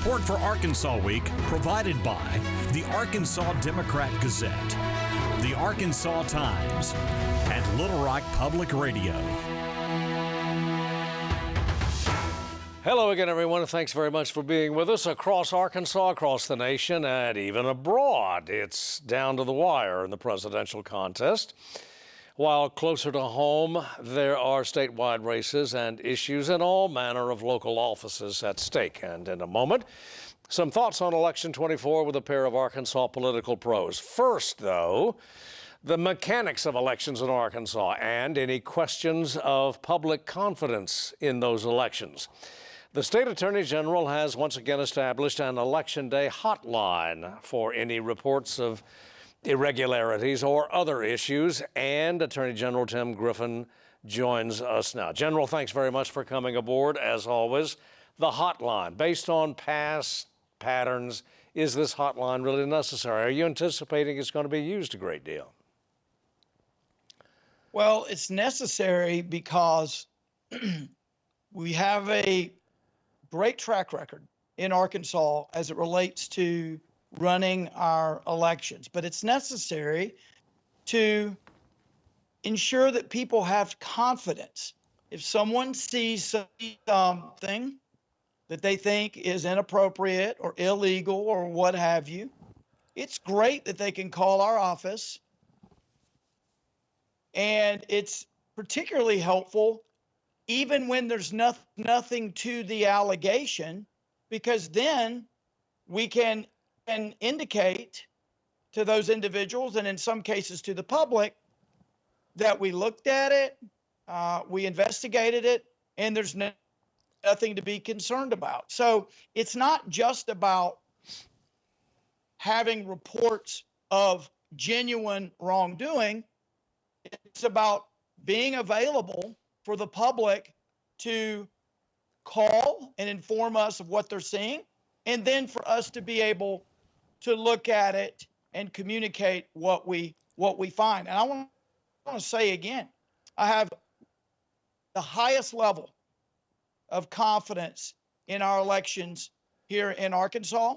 Support for Arkansas Week provided by the Arkansas Democrat Gazette, the Arkansas Times, and Little Rock Public Radio. Hello again, everyone, and thanks very much for being with us across Arkansas, across the nation, and even abroad. It's down to the wire in the presidential contest. While closer to home, there are statewide races and issues in all manner of local offices at stake. And in a moment, some thoughts on Election 24 with a pair of Arkansas political pros. First, though, the mechanics of elections in Arkansas and any questions of public confidence in those elections. The state attorney general has once again established an Election Day Hotline for any reports of irregularities or other issues, and Attorney General Tim Griffin joins us now. General, thanks very much for coming aboard. As always, the hotline, based on past patterns, is this hotline really necessary? Are you anticipating it's going to be used a great deal? Well, it's necessary because we have a great track record in Arkansas as it relates to running our elections, but it's necessary to ensure that people have confidence. If someone sees something that they think is inappropriate or illegal or what have you, it's great that they can call our office. And it's particularly helpful even when there's nothing to the allegation, because then we can indicate to those individuals, and in some cases to the public, that we looked at it, we investigated it, and there's nothing to be concerned about. So it's not just about having reports of genuine wrongdoing. It's about being available for the public to call and inform us of what they're seeing, and then for us to be able to look at it and communicate what we find. And I want to say again, I have the highest level of confidence in our elections here in Arkansas.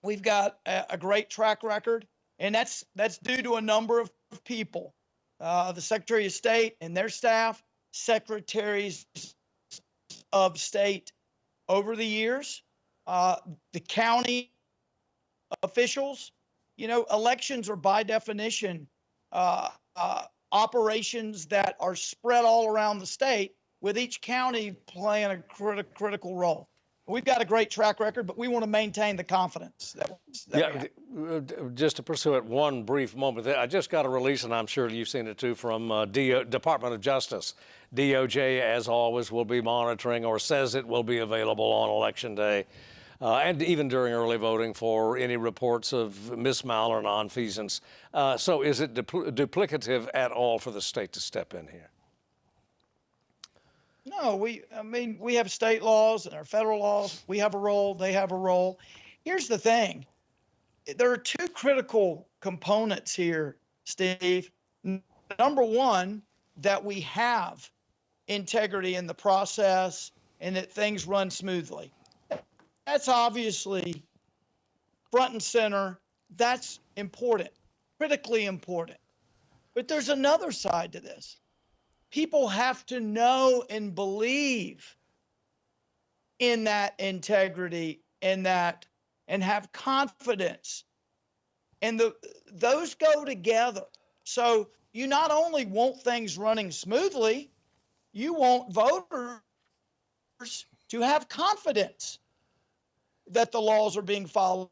We've got a great track record, and that's due to a number of people. The Secretary of State and their staff, secretaries of state over the years, the county officials. You know, elections are by definition operations that are spread all around the state, with each county playing a critical role. We've got a great track record, but we want to maintain the confidence that just to pursue it one brief moment. I just got a release, and I'm sure you've seen it too, from Department of Justice. DOJ, as always, will be monitoring, or says it will be available on Election Day, and even during early voting, for any reports of mismal or nonfeasance. So is it duplicative at all for the state to step in here? No, we have state laws and our federal laws. We have a role, they have a role. Here's the thing. There are two critical components here, Steve. Number one, that we have integrity in the process and that things run smoothly. That's obviously front and center. That's important, critically important. But there's another side to this. People have to know and believe in that integrity and have confidence. And those go together. So you not only want things running smoothly, you want voters to have confidence that the laws are being followed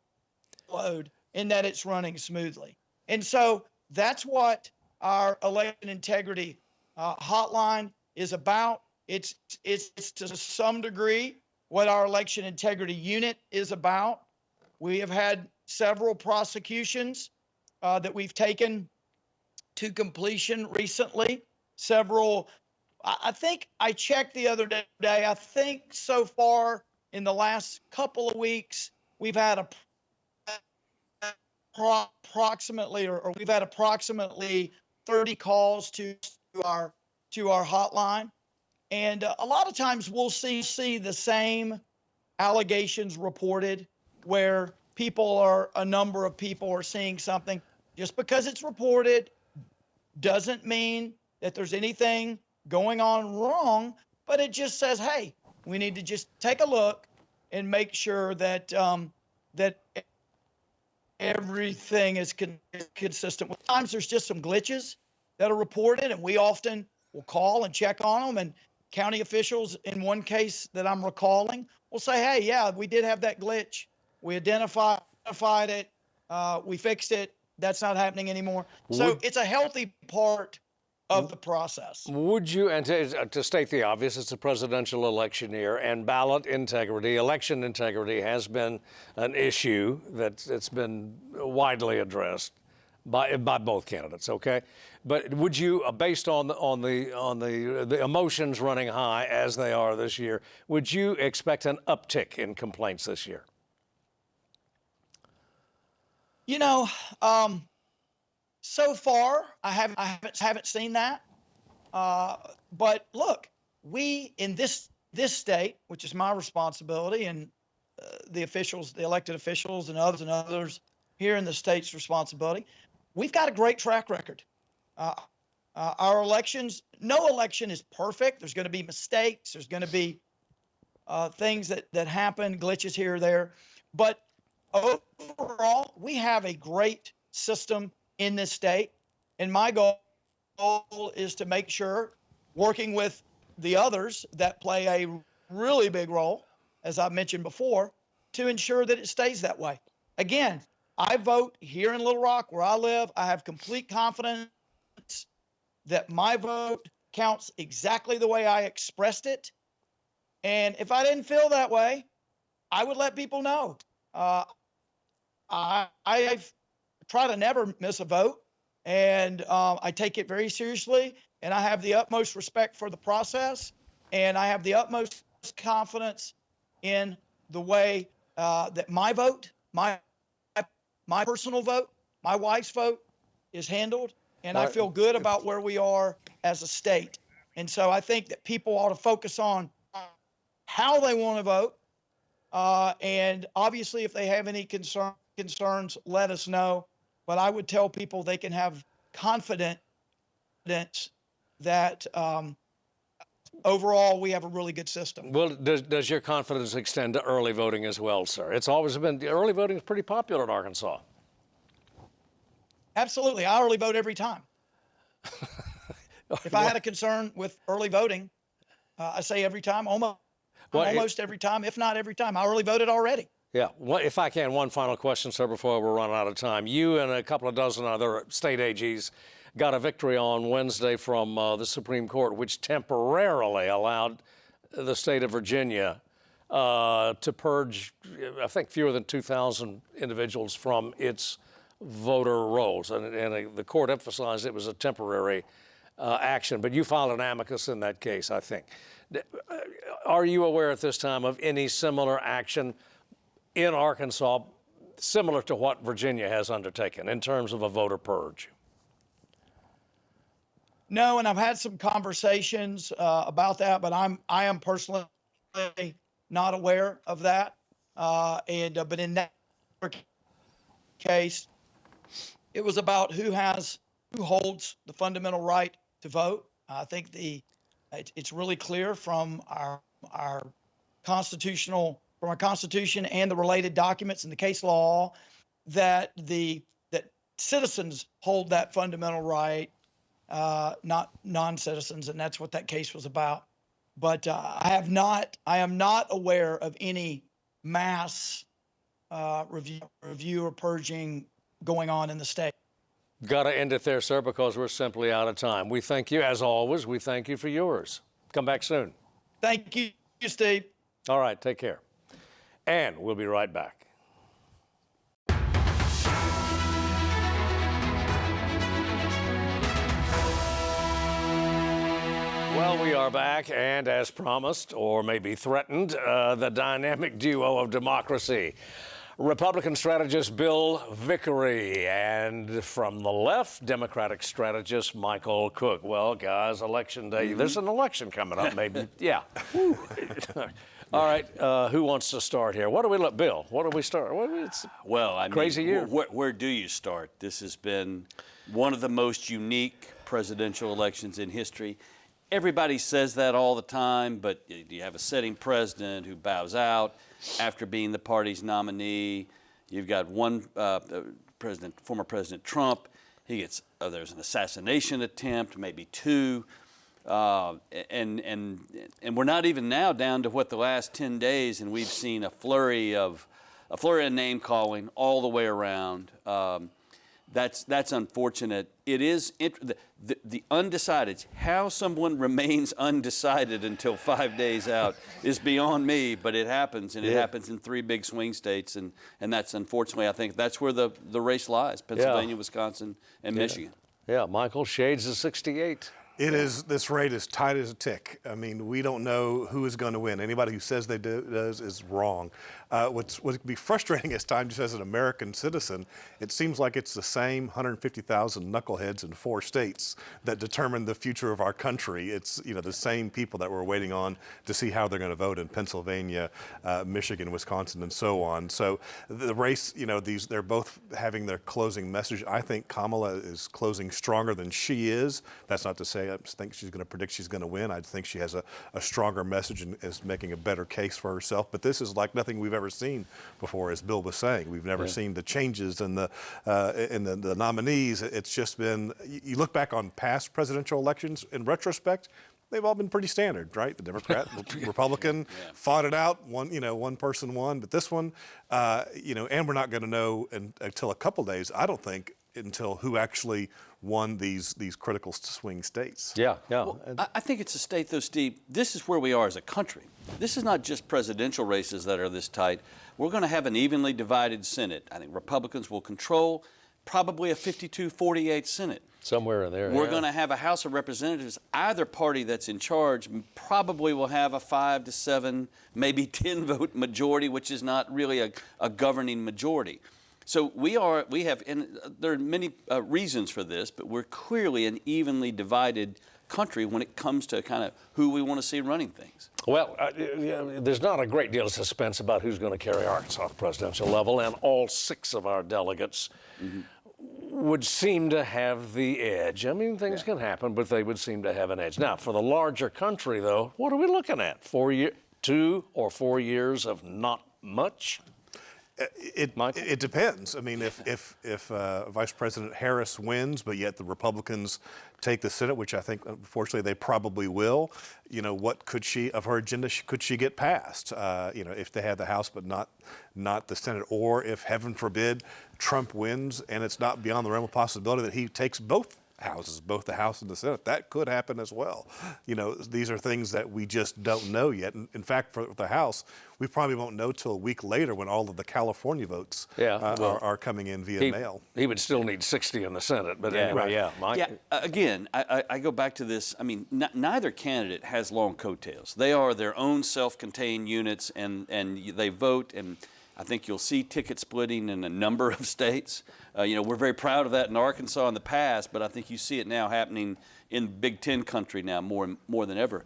and that it's running smoothly. And so that's what our election integrity hotline is about. It's to some degree what our election integrity unit is about. We have had several prosecutions that we've taken to completion recently. I think I checked the other day, I think so far in the last couple of weeks, we've had approximately 30 calls to our hotline. And a lot of times we'll see the same allegations reported where a number of people are seeing something. Just because it's reported doesn't mean that there's anything going on wrong, but it just says, hey, we need to just take a look and make sure that that everything is consistent. Sometimes there's just some glitches that are reported, and we often will call and check on them. And county officials, in one case that I'm recalling, will say, hey, yeah, we did have that glitch. We identified it. We fixed it. That's not happening anymore. So it's a healthy part of the process. Would you, and to state the obvious, it's a presidential election year, and ballot integrity, election integrity has been an issue that's been widely addressed by both candidates. Okay, but would you, based on the emotions running high as they are this year, would you expect an uptick in complaints this year? You know, so far I haven't seen that. But look, we in this state, which is my responsibility, and the officials, the elected officials, and others here in the state's responsibility, we've got a great track record. Our elections, no election is perfect. There's going to be mistakes. There's going to be things that happen, glitches here or there. But overall, we have a great system in this state. And my goal is to make sure, working with the others that play a really big role, as I mentioned before, to ensure that it stays that way. Again, I vote here in Little Rock, where I live. I have complete confidence that my vote counts exactly the way I expressed it. And if I didn't feel that way, I would let people know. I try to never miss a vote, and I take it very seriously, and I have the utmost respect for the process, and I have the utmost confidence in the way that my vote, my personal vote, my wife's vote is handled, and I feel good about where we are as a state. And so I think that people ought to focus on how they want to vote, and obviously if they have any concerns, let us know. But I would tell people they can have confidence that overall we have a really good system. Well, does your confidence extend to early voting as well, sir? It's always been, early voting is pretty popular in Arkansas. Absolutely. I early vote every time. If I had a concern with early voting, I say every time, almost every time, if not every time. I early voted already. Yeah. If I can, one final question, sir, before we run out of time. You and a couple of dozen other state AGs got a victory on Wednesday from the Supreme Court, which temporarily allowed the state of Virginia to purge, I think, fewer than 2,000 individuals from its voter rolls. And the court emphasized it was a temporary action. But you filed an amicus in that case, I think. Are you aware at this time of any similar action in Arkansas, similar to what Virginia has undertaken in terms of a voter purge? No, and I've had some conversations about that, but I am personally not aware of that. But in that case, it was about who holds the fundamental right to vote. I think it's really clear from our Constitution and the related documents and the case law that citizens hold that fundamental right, not non-citizens, and that's what that case was about. But I am not aware of any mass review or purging going on in the state. Got to end it there, sir, because we're simply out of time. We thank you, as always. We thank you for yours. Come back soon. Thank you, Steve. All right, take care. And we'll be right back. Well, we are back, and as promised, or maybe threatened, the dynamic duo of democracy. Republican strategist Bill Vickery, and from the left, Democratic strategist Michael Cook. Well, guys, election day. There's an election coming up, maybe. Yeah. All right, who wants to start here? What do we look, Bill? What do we start? Well, I mean, crazy year. Where do you start? This has been one of the most unique presidential elections in history. Everybody says that all the time, but you have a sitting president who bows out after being the party's nominee. You've got one former President Trump. He gets there's an assassination attempt, maybe two. And we're not even now down to what the last 10 days, and we've seen a flurry of name calling all the way around. That's unfortunate. It is the undecided. How someone remains undecided until 5 days out is beyond me, but it happens, and it happens in three big swing states, and that's unfortunately, I think that's where the race lies: Pennsylvania, Wisconsin, and Michigan. Yeah, Michael, shades of 68. It is, this rate is tight as a tick. I mean, we don't know who is going to win. Anybody who says they does is wrong. What can be frustrating at times, just as an American citizen, it seems like it's the same 150,000 knuckleheads in 4 states that determine the future of our country. It's, the same people that we're waiting on to see how they're going to vote in Pennsylvania, Michigan, Wisconsin, and so on. So the race, they're both having their closing message. I think Kamala is closing stronger than she is. That's not to say I think she's going to predict she's going to win. I think she has a stronger message and is making a better case for herself. But this is like nothing we've ever seen before, as Bill was saying. We've never seen the changes in the nominees. It's just been, you look back on past presidential elections in retrospect, they've all been pretty standard, right? The Democrat, Republican fought it out. One person won, but this one, and we're not going to know until a couple days, I don't think, until who actually won these critical swing states. Yeah. Well, I think it's a state, though, Steve. This is where we are as a country. This is not just presidential races that are this tight. We're going to have an evenly divided Senate. I think Republicans will control probably a 52-48 Senate. Somewhere in there. We're going to have a House of Representatives. Either party that's in charge probably will have a 5 to 7, maybe 10 vote majority, which is not really a governing majority. So we have, and there are many reasons for this, but we're clearly an evenly divided country when it comes to kind of who we want to see running things. Well, there's not a great deal of suspense about who's going to carry Arkansas at the presidential level, and all 6 of our delegates would seem to have the edge. I mean, things can happen, but they would seem to have an edge. Now, for the larger country, though, what are we looking at? 2 or 4 years of not much? It depends. I mean, if Vice President Harris wins, but yet the Republicans take the Senate, which I think, unfortunately, they probably will, what could she, of her agenda, could she get passed? If they had the House but not the Senate, or if, heaven forbid, Trump wins and it's not beyond the realm of possibility that he takes both houses, both the House and the Senate. That could happen as well. These are things that we just don't know yet. In fact, for the House, we probably won't know till a week later when all of the California votes are coming in via mail. He would still need 60 in the Senate, but anyway, Mike. Again, I go back to this. I mean, neither candidate has long coattails. They are their own self-contained units, and they vote, and I think you'll see ticket splitting in a number of states. We're very proud of that in Arkansas in the past, but I think you see it now happening in Big Ten country now more than ever.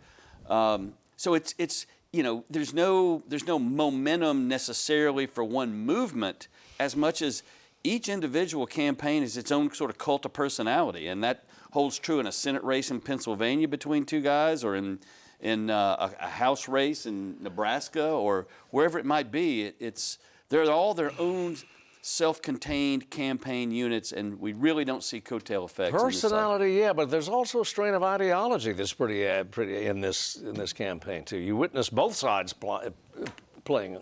So it's there's no momentum necessarily for one movement as much as each individual campaign is its own sort of cult of personality, and that holds true in a Senate race in Pennsylvania between 2 guys, or in a House race in Nebraska, or wherever it might be. They're all their own self-contained campaign units, and we really don't see coattail effects. Personality, but there's also a strain of ideology that's pretty in this campaign too. You witness both sides playing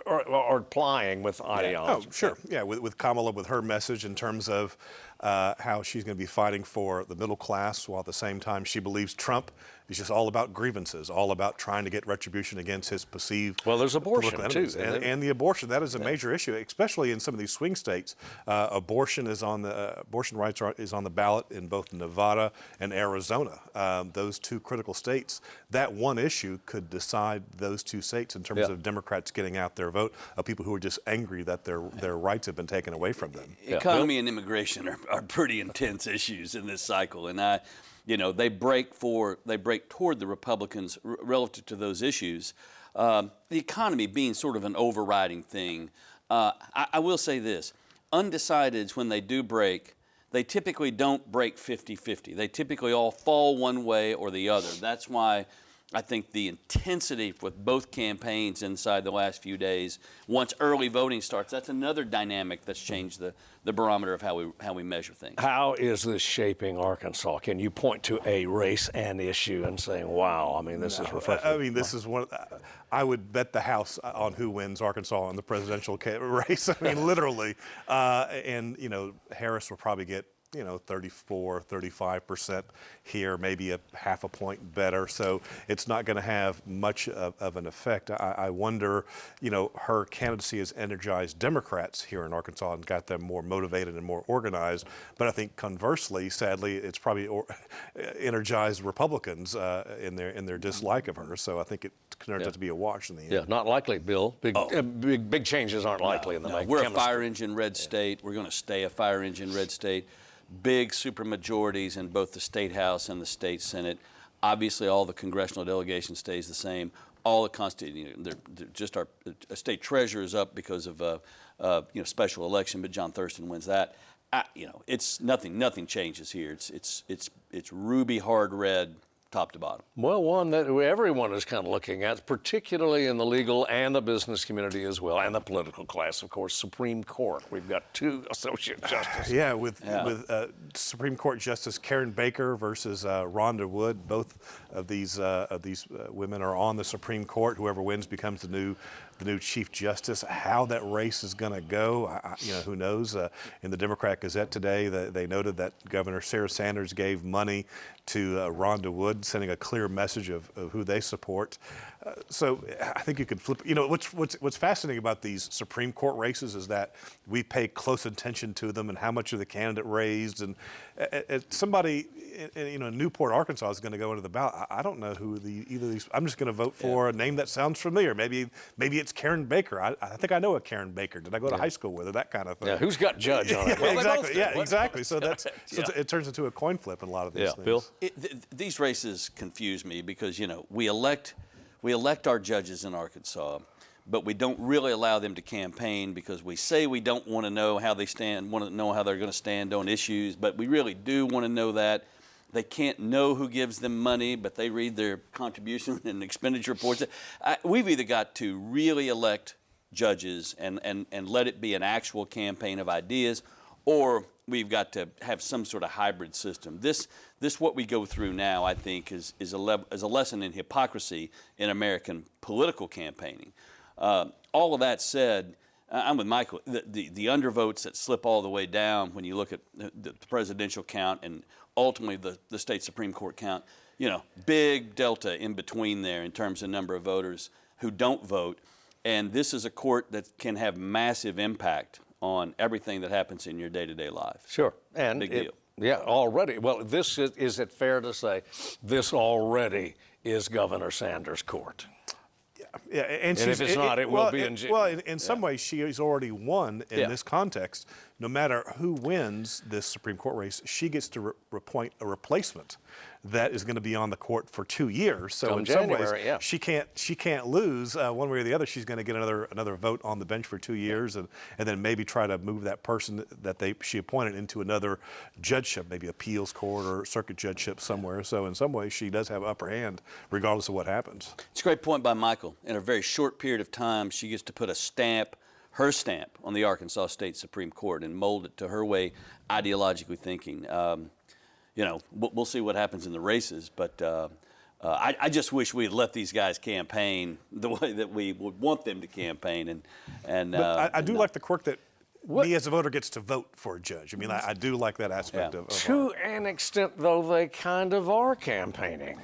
or plying with ideology. Oh, sure. Yeah, with Kamala, with her message in terms of how she's going to be fighting for the middle class, while at the same time she believes Trump is just all about grievances, all about trying to get retribution against his perceived there's abortion too, and the abortion. That is a major issue, especially in some of these swing states. Abortion rights is on the ballot in both Nevada and Arizona. Those 2 critical states. That one issue could decide those 2 states in terms of Democrats getting out their vote, of people who are just angry that their rights have been taken away from them. Economy and immigration are pretty intense issues in this cycle, and they break toward the Republicans relative to those issues. the economy being sort of an overriding thing, I will say this. Undecideds, when they do break, they typically don't break 50-50. They typically all fall one way or the other. That's why I think the intensity with both campaigns inside the last few days, once early voting starts, that's another dynamic that's changed the barometer of how we measure things. How is this shaping Arkansas? Can you point to a race and issue and saying, wow, I mean, this is refreshing? I mean, this is one. I would bet the house on who wins Arkansas in the presidential race. I mean, literally. And, you know, Harris will probably get, 34, 35% here, maybe a half a point better. So it's not going to have much of an effect. I wonder, her candidacy has energized Democrats here in Arkansas and got them more motivated and more organized. But I think conversely, sadly, it's probably energized Republicans in their dislike of her. So I think it turns out to be a wash in the end. Yeah, not likely, Bill. Big changes aren't likely in the No, we're a fire engine red state. We're going to stay a fire engine red state. Big supermajorities in both the state house and the state senate. Obviously, all the congressional delegation stays the same. All the they're just our state treasurer is up because of special election, but John Thurston wins that. It's nothing changes here. It's ruby hard red, top to bottom. Well, one that everyone is kind of looking at, particularly in the legal and the business community as well, and the political class, of course, Supreme Court. We've got two associate justices. Yeah, with Supreme Court Justice Karen Baker versus Rhonda Wood. Both of these women are on the Supreme Court. Whoever wins becomes the new Chief Justice. How that race is going to go, who knows? In the Democrat Gazette today, they noted that Governor Sarah Sanders gave money to Rhonda Wood, sending a clear message of who they support. So I think you could flip. What's fascinating about these Supreme Court races is that we pay close attention to them and how much of the candidate raised. And somebody in Newport, Arkansas, is going to go into the ballot. I don't know who either of these. I'm just going to vote for a name that sounds familiar. Maybe it's Karen Baker. I think I know a Karen Baker. Did I go to high school with her? That kind of thing. Yeah, who's got judge on it? Exactly. Yeah, exactly. So it turns into a coin flip in a lot of these things. Bill? These races confuse me because we elect our judges in Arkansas, but we don't really allow them to campaign because we say we don't want to know how they stand, want to know how they're going to stand on issues, but we really do want to know that. They can't know who gives them money, but they read their contribution and expenditure reports. We've either got to really elect judges and let it be an actual campaign of ideas, or we've got to have some sort of hybrid system. This what we go through now, I think, is a lesson in hypocrisy in American political campaigning. All of that said, I'm with Michael. The undervotes that slip all the way down when you look at the presidential count and ultimately the state Supreme Court count, big delta in between there in terms of number of voters who don't vote. And this is a court that can have massive impact on everything that happens in your day-to-day life. Sure. And big deal. Yeah, already. Well, is it fair to say this already is Governor Sanders' court? Yeah, and if it's not, it will be in June. Well, in some ways, she has already won in this context. No matter who wins this Supreme Court race, she gets to appoint a replacement that is going to be on the court for 2 years. So Come in January, some ways, she can't lose one way or the other. She's going to get another vote on the bench for 2 years, and then maybe try to move that person that she appointed into another judgeship, maybe appeals court or circuit judgeship somewhere. So in some ways, she does have upper hand, regardless of what happens. It's a great point by Michael. In a very short period of time, she gets to put her stamp on the Arkansas State Supreme Court and mold it to her way ideologically thinking. We'll see what happens in the races, but I just wish we had let these guys campaign the way that we would want them to campaign. But I do like the quirk that me as a voter gets to vote for a judge. I mean, I do like that aspect of To an extent, though, they kind of are campaigning.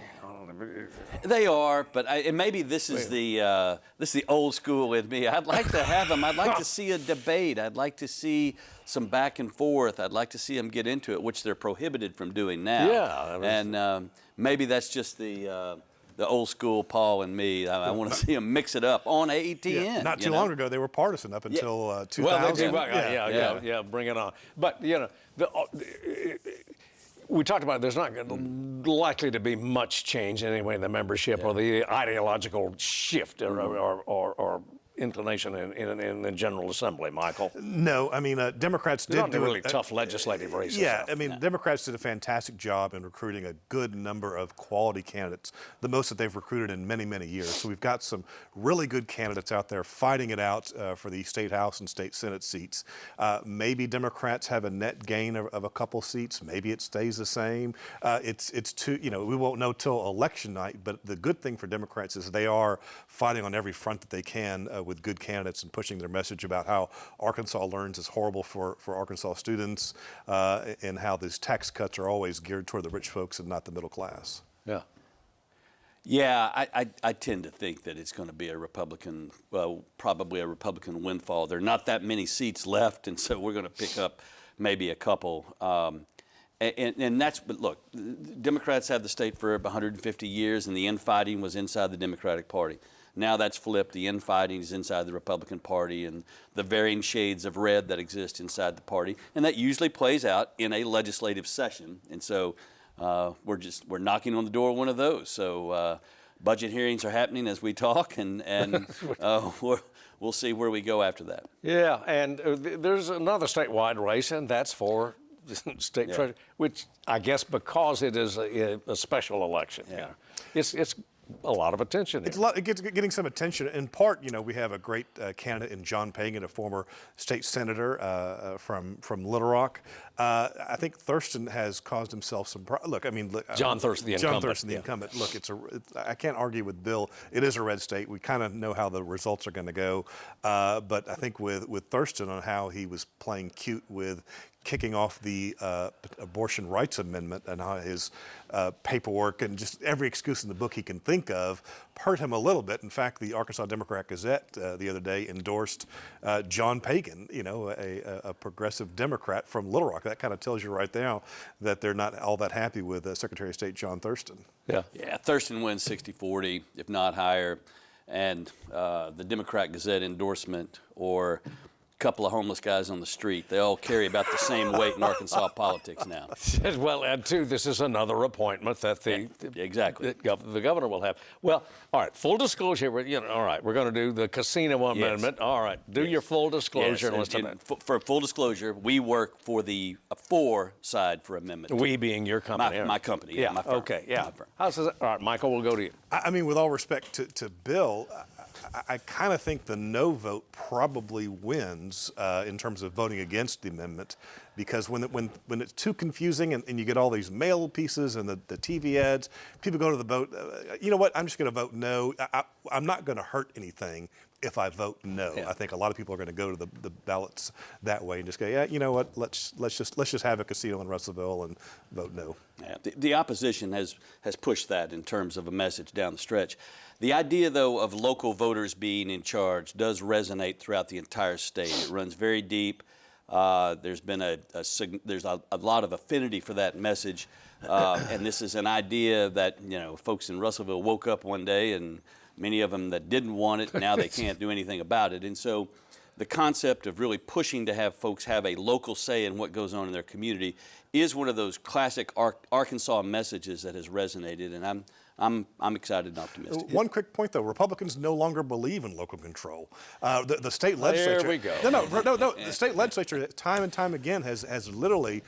They are, but maybe this is the old school in me. I'd like to have them. I'd like to see a debate. I'd like to see some back and forth. I'd like to see them get into it, which they're prohibited from doing now. Yeah, and maybe that's just the old school Paul and me. I want to see them mix it up on AETN. Yeah, not too long ago, they were partisan up until 2000. Well, they did, bring it on. But we talked about it. likely to be much change anyway in the membership or the ideological shift or inclination in the General Assembly, Michael. No, I mean, Democrats did do a really tough legislative races. Yeah, I mean, Democrats did a fantastic job in recruiting a good number of quality candidates, the most that they've recruited in many, many years. So we've got some really good candidates out there fighting it out for the state House and state Senate seats. Maybe Democrats have a net gain of a couple seats. Maybe it stays the same. It's too, we won't know till election night. But the good thing for Democrats is they are fighting on every front that they can with good candidates and pushing their message about how Arkansas Learns is horrible for Arkansas students and how these tax cuts are always geared toward the rich folks and not the middle class. Yeah. Yeah, I tend to think that it's going to be a Republican, probably a Republican windfall. There are not that many seats left, and so we're going to pick up maybe a couple. And that's, but look, Democrats have the state for 150 years, and the infighting was inside the Democratic Party. Now that's flipped. The infighting is inside the Republican Party and the varying shades of red that exist inside the party. And that usually plays out in a legislative session. And so we're knocking on the door of one of those. So budget hearings are happening as we talk, and we'll see where we go after that. Yeah, and there's another statewide race, and that's for state treasurer, which I guess because it is a special election. Yeah. It's a lot of attention. It's getting some attention. In part, we have a great candidate in John Pagan, a former state senator from Little Rock. I think Thurston has caused himself some. John Thurston, the incumbent. John Thurston, the incumbent. Look, I can't argue with Bill. It is a red state. We kind of know how the results are going to go. But I think with Thurston on how he was playing cute with kicking off the abortion rights amendment and how his paperwork and just every excuse in the book he can think of hurt him a little bit. In fact, the Arkansas Democrat-Gazette the other day endorsed John Pagan, a progressive Democrat from Little Rock. That kind of tells you right now that they're not all that happy with Secretary of State John Thurston. Yeah, Thurston wins 60-40, if not higher. And the Democrat-Gazette endorsement or couple of homeless guys on the street. They all carry about the same weight in Arkansas politics now. Well, and two, this is another appointment that the governor will have. Well, all right, full disclosure. All right, we're going to do the casino amendment. All right, do your full disclosure. And for full disclosure, we work for the for side for amendment. We being your company. My company. Yeah. My firm. Okay. Yeah. All right, Michael, we'll go to you. I mean, with all respect to Bill, I kind of think the no vote probably wins in terms of voting against the amendment, because when it's too confusing and you get all these mail pieces and the TV ads, people go to the vote. You know what? I'm just going to vote no. I'm not going to hurt anything if I vote no. Yeah. I think a lot of people are going to go to the ballots that way and just go, yeah, you know what? Let's just have a casino in Russellville and vote no. Yeah. The opposition has pushed that in terms of a message down the stretch. The idea, though, of local voters being in charge does resonate throughout the entire state. It runs very deep. There's been there's a lot of affinity for that message, and this is an idea that folks in Russellville woke up one day, and many of them that didn't want it, now they can't do anything about it. And so the concept of really pushing to have folks have a local say in what goes on in their community is one of those classic Arkansas messages that has resonated, and I'm excited and optimistic. One quick point, though. Republicans no longer believe in local control. The state legislature. There we go. No. The state legislature, time and time again, has literally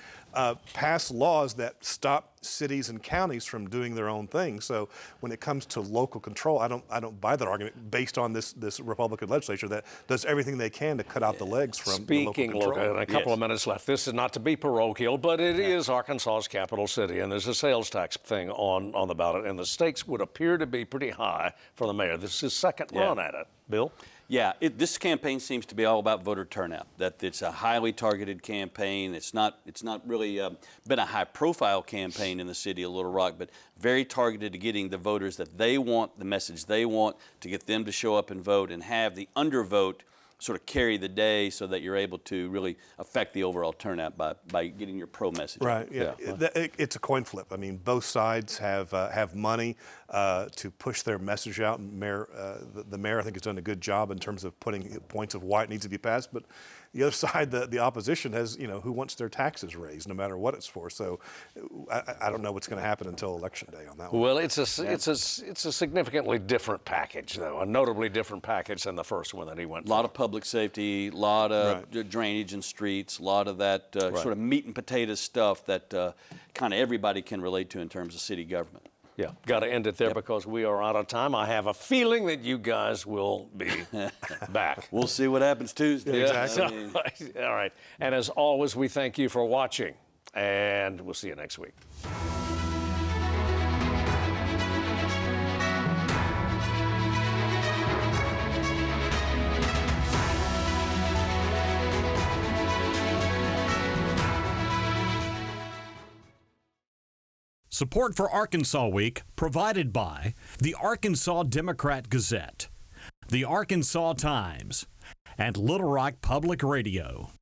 passed laws that stop cities and counties from doing their own thing. So when it comes to local control, I don't buy that argument based on this Republican legislature that does everything they can to cut out the legs from the local control. A couple of minutes left. This is not to be parochial, but it is Arkansas's capital city, and there's a sales tax thing on the ballot, and the stakes would appear to be pretty high for the mayor. This is his second run at it. Bill? Yeah, this campaign seems to be all about voter turnout. That it's a highly targeted campaign. It's not really been a high-profile campaign in the city of Little Rock, but very targeted to getting the voters that they want, the message they want, to get them to show up and vote, and have the undervote sort of carry the day so that you're able to really affect the overall turnout by getting your pro message. Right. Yeah. It's a coin flip. I mean, both sides have money to push their message out. And the mayor, I think, has done a good job in terms of putting points of why it needs to be passed. But the other side, the opposition has, who wants their taxes raised no matter what it's for. So I don't know what's going to happen until Election Day on that one. Well, it's a significantly different package, though, a notably different package than the first one that he went for. A lot of public safety, a lot of drainage and streets, a lot of that sort of meat and potatoes stuff that kind of everybody can relate to in terms of city government. Yeah, got to end it there because we are out of time. I have a feeling that you guys will be back. We'll see what happens Tuesday. Yeah, exactly. All right. And as always, we thank you for watching, and we'll see you next week. Support for Arkansas Week provided by the Arkansas Democrat Gazette, the Arkansas Times, and Little Rock Public Radio.